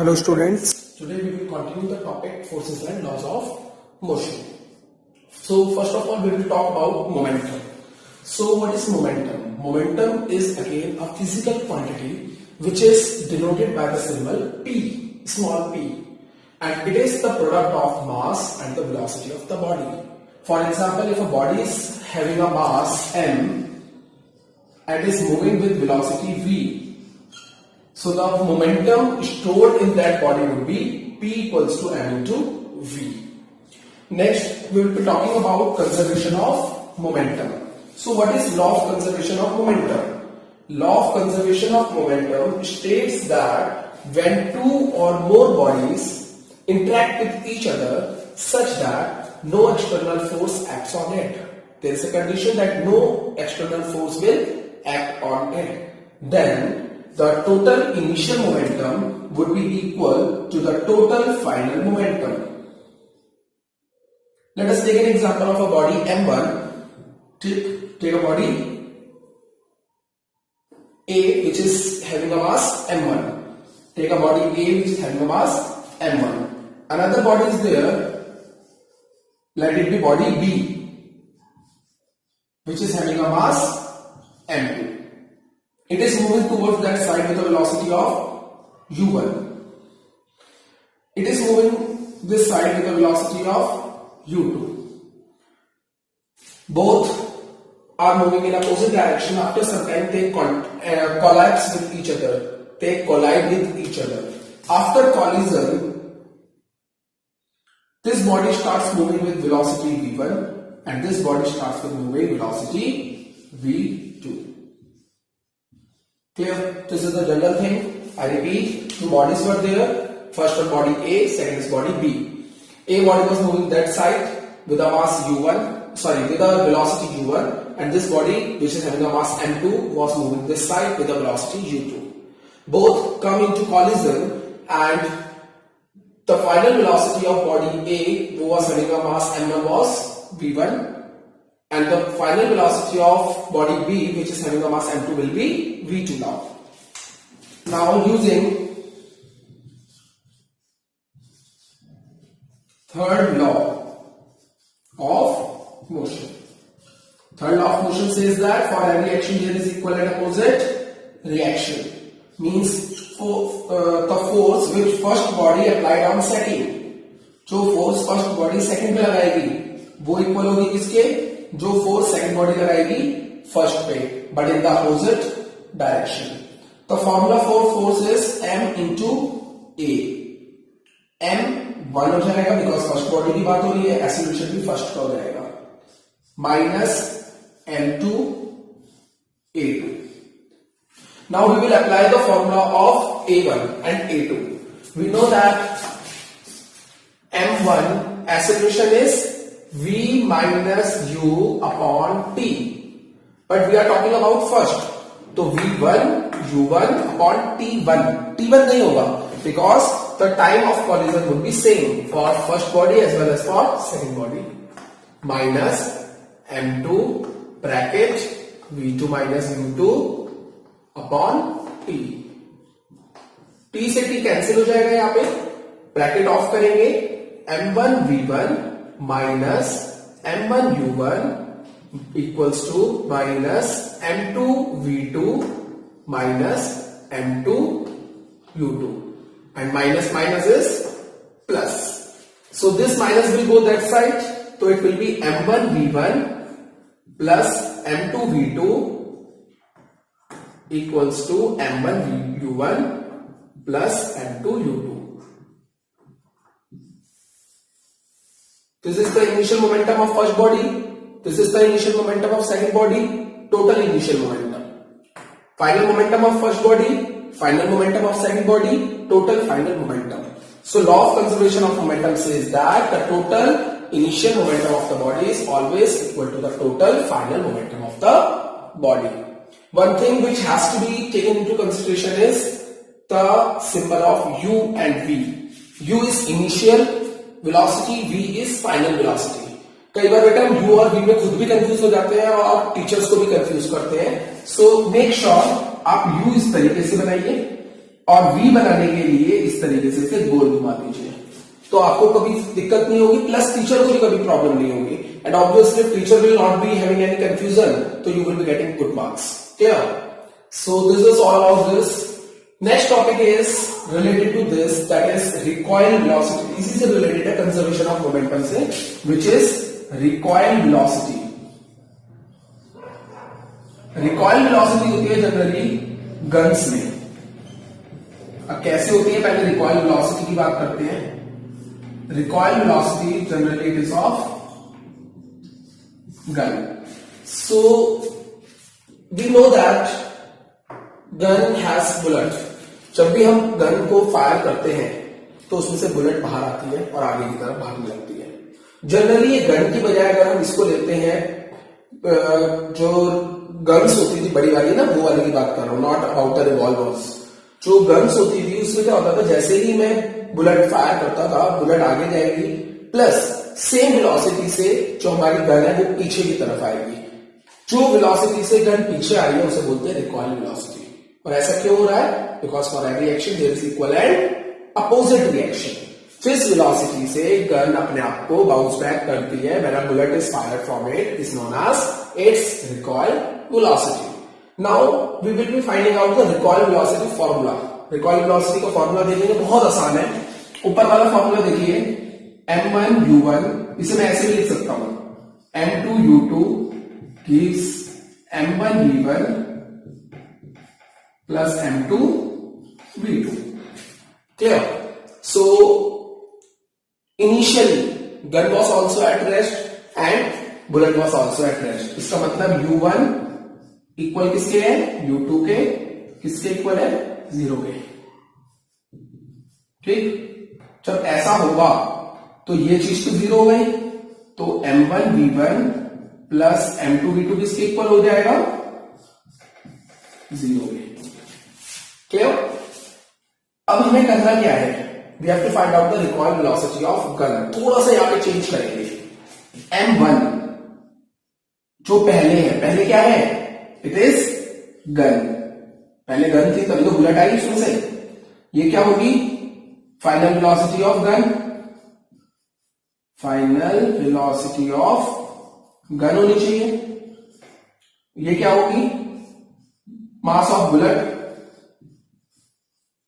Hello students. Today we will continue the topic forces and laws of motion. So first of all we will talk about momentum. So what is momentum? Momentum is again a physical quantity which is denoted by the symbol P, small p, and it is the product of mass and the velocity of the body. For example, if a body is having a mass m and is moving with velocity v, so the momentum stored in that body would be P equals to m into v. Next, we will be talking about conservation of momentum. So what is law of conservation of momentum? Law of conservation of momentum states that when two or more bodies interact with each other such that no external force acts on it, there is a condition that no external force will act on it, then the total initial momentum would be equal to the total final momentum. Let us take an example of a body M1. Take a body A which is having a mass M1. Take a body A which is having a mass M1. Another body is there, let it be body B which is having a mass M2. It is moving towards that side with a velocity of u1. It is moving this side with a velocity of u2. Both are moving in opposite direction. After some time they collapse with each other. They collide with each other. After collision, this body starts moving with velocity v1 and this body starts with moving velocity v2. Clear? This is the general thing. I repeat, two bodies were there. First one body A, second is body B. A body was moving that side with a mass u1, with a velocity u1, and this body which is having a mass m2 was moving this side with a velocity u2. Both come into collision and the final velocity of body A who was having a mass m1 was v1. And the final velocity of body B which is having a mass m2 will be v2 now. Now using third law of motion. Third law of motion says that for every action there is equal and opposite reaction. Means the force which first body applied on second, जो force first body second पे लगाएगी वो equal होगी किसके, जो force second body लगाएगी first पे, but in the opposite direction. The formula for force is m into A. m 1 हो जाएगा बिकॉज फर्स्ट बॉडी की बात हो रही है, एक्सीलरेशन भी फर्स्ट का हो जाएगा, minus m2 a2. Now we will apply the formula of a1 and a2. We know that m1 acceleration is v minus u upon t, but we are talking about first, तो v1 u1 upon t1. t1 नहीं होगा because the time of collision would be same for first body as well as for second body, minus m2 bracket v2 minus u2 upon t. t से t cancel हो जाएगा, यहाँ पे bracket of करेंगे, m1 v1 minus m1 u1 equals to minus m2 v2 minus m2 u2, and minus minus is plus, so this minus will go that side, so it will be m1 v1 plus m2 v2 equals to m1 u1 plus m2 u2. This is the initial momentum of first body. This is the initial momentum of second body. Total initial momentum. Final momentum of first body. Final momentum of second body. Total final momentum. So law of conservation of momentum says that the total initial momentum of the body is always equal to the total final momentum of the body. One thing which has to be taken into consideration is the symbol of u and v. U is initial velocity, v is final velocity. कई बार बेटा हम u और v में खुद भी confuse हो जाते हैं और टीचर्स को भी कंफ्यूज करते हैं. सो मेक श्योर आप u इस तरीके से बनाइए, और वी बनाने के लिए इस तरीके से इसे गोल घुमा दीजिए, तो आपको कभी दिक्कत नहीं होगी, प्लस टीचर को भी कभी प्रॉब्लम नहीं होगी, and obviously teacher will not be having any confusion, तो you will be getting good marks. Clear? So this is all about this. Next topic is related to this, that is recoil velocity. इसी से related है conservation of momentum से, which is recoil velocity. Recoil velocity होती है generally guns में. अब कैसे होती है, पहले रिकॉइल वेलोसिटी की बात करते हैं. Recoil velocity generally it is of gun. So we know that gun has bullet. जब भी हम गन को फायर करते हैं तो उसमें से बुलेट बाहर आती है और आगे की तरफ भागने लगती है. जनरली ये गन की बजाय अगर हम इसको लेते हैं, जो गन्स होती थी बड़ी वाली ना, वो वाली की बात कर रहा हूं, नॉट अबाउट द रिवॉल्वर्स. जो गन्स होती थी उसमें क्या होता था, जैसे ही मैं बुलेट फायर करता था, बुलेट आगे जाएगी, प्लस सेम वेलोसिटी से जो हमारी गन है वो पीछे की तरफ आएगी. जो वेलोसिटी से गन पीछे आ रही है उसे बोलते हैं रिकॉइल वेलोसिटी. और ऐसा क्यों हो रहा है? Because for every action there is equal and opposite reaction. जिस वेलोसिटी से गन अपने आप को बाउंस बैक करती है when a bullet is fired from it is known as its recoil velocity. Now we will be finding out the recoil velocity formula. Recoil velocity का formula देखेंगे, बहुत आसान है. ऊपर वाला फॉर्मूला देखिए, m1u1, इसे मैं ऐसे भी लिख सकता हूं, m2u2 gives m1v1 plus m2v2. Clear? So initially gun was also at rest and bullet was also at rest. इसका मतलब u1 इक्वल किसके है? u2 के. किसके इक्वल है? 0 के. ठीक. जब ऐसा होगा तो ये चीज तो 0 हो गई, तो m1v1 प्लस m2v2 किसके इक्वल हो जाएगा? 0 के. क्लियर? अब हमें करना क्या है? We have to find out the recoil velocity of gun. थोड़ा सा यहां पे चेंज करेंगे. m1 जो पहले है, पहले क्या है? It is gun. पहले गन थी तभी तो बुलेट आई उसमें से. ये क्या होगी? Final velocity of gun. Final velocity of gun होनी चाहिए. ये क्या होगी? Mass of bullet.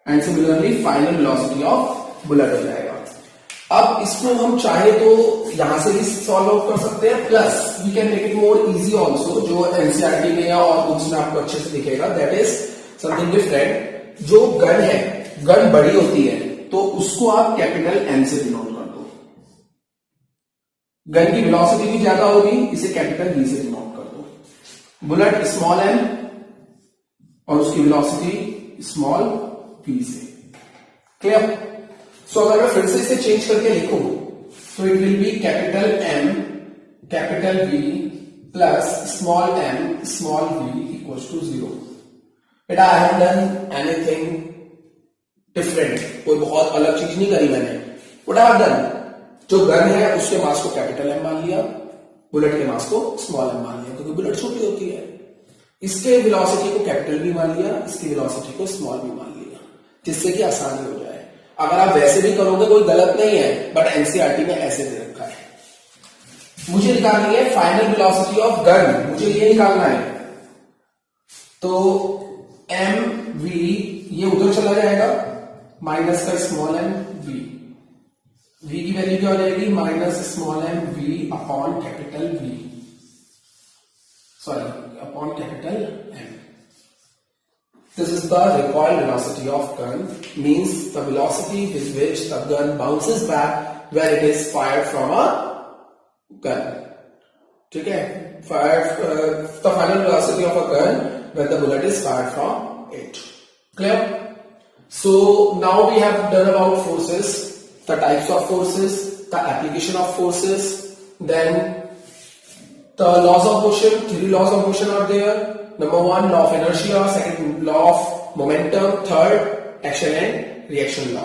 And similarly final velocity of bullet हो जाएगा. अब इसको हम चाहे तो यहां से भी सॉल्व आउट कर सकते हैं, plus we can make it more easy also, जो एनसीईआरटी में या और बुक्स में आपको अच्छे से दिखेगा. That is something different. जो गन है, गन बड़ी होती है तो उसको आप कैपिटल एम से डिनोट कर दो. गन की वेलोसिटी भी ज्यादा होगी, इसे कैपिटल वी से डिनोट कर दो. बुलेट स्मॉल एम और उसकी वेलोसिटी स्मॉल वी से. क्लियर? सो अगर मैं फिर से इसे चेंज करके लिखूं तो it will be capital M capital V plus small M small V equals to 0. बेटा I have done anything different, कोई बहुत अलग चीज नहीं करी मैंने. व्हाट आई हैव डन, जो गन है उसके मास को कैपिटल एम मान लिया, बुलेट के मास को स्मॉल एम मान लिया, क्योंकि बुलेट छोटी होती है. इसके वेलोसिटी को कैपिटल वी मान लिया, इसकी वेलोसिटी को स्मॉल वी मान लिया, जिससे कि आसानी हो जाए. अगर आप वैसे भी करोगे कोई गलत नहीं है, बट एनसीईआरटी में ऐसे दे रखा है. मुझे निकालनी है फाइनल वेलोसिटी ऑफ गन, मुझे ये निकालना है. तो एम वी ये उधर चला जाएगा, माइनस का स्मॉल एम वी. वी की वैल्यू क्या हो जाएगी? Minus small M V upon capital V, sorry upon capital M. This is the recoil velocity of gun, means the velocity with which the gun bounces back when it is fired from a gun. ठीक है? The final velocity of a gun when the bullet is fired from it. Clear? So now we have done about forces, the types of forces, the application of forces, then the laws of motion. 3 laws of motion are there. Number 1, law of inertia. Second, law of momentum. Third, action and reaction law.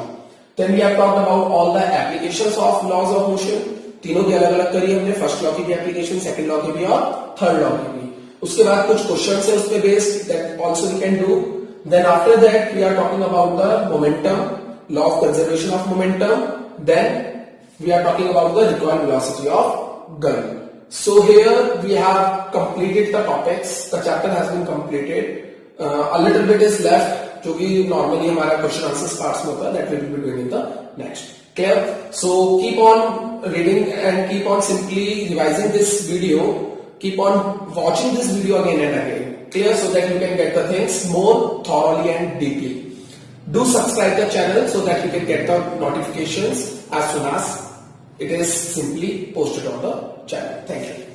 Then we have talked about all the applications of laws of motion. तीनों की अलग अलग करी हमने. First law की भी application, second law की भी और थर्ड लॉ की भी. उसके बाद कुछ क्वेश्चंस है उस पे बेस्ड, that also we can do. Then after that we are talking about the momentum, law of conservation of momentum. Then we are talking about the recoil velocity of gun. So here we have completed the topics. The chapter has been completed. A little bit is left, जो कि normally हमारा question answers parts में होता है, that we will be doing in the next. Clear? So keep on reading and keep on simply revising this video. Keep on watching this video again and again. Clear? So that you can get the things more thoroughly and deeply. Do subscribe the channel so that you can get the notifications as soon as it is simply posted on the channel. Thank you.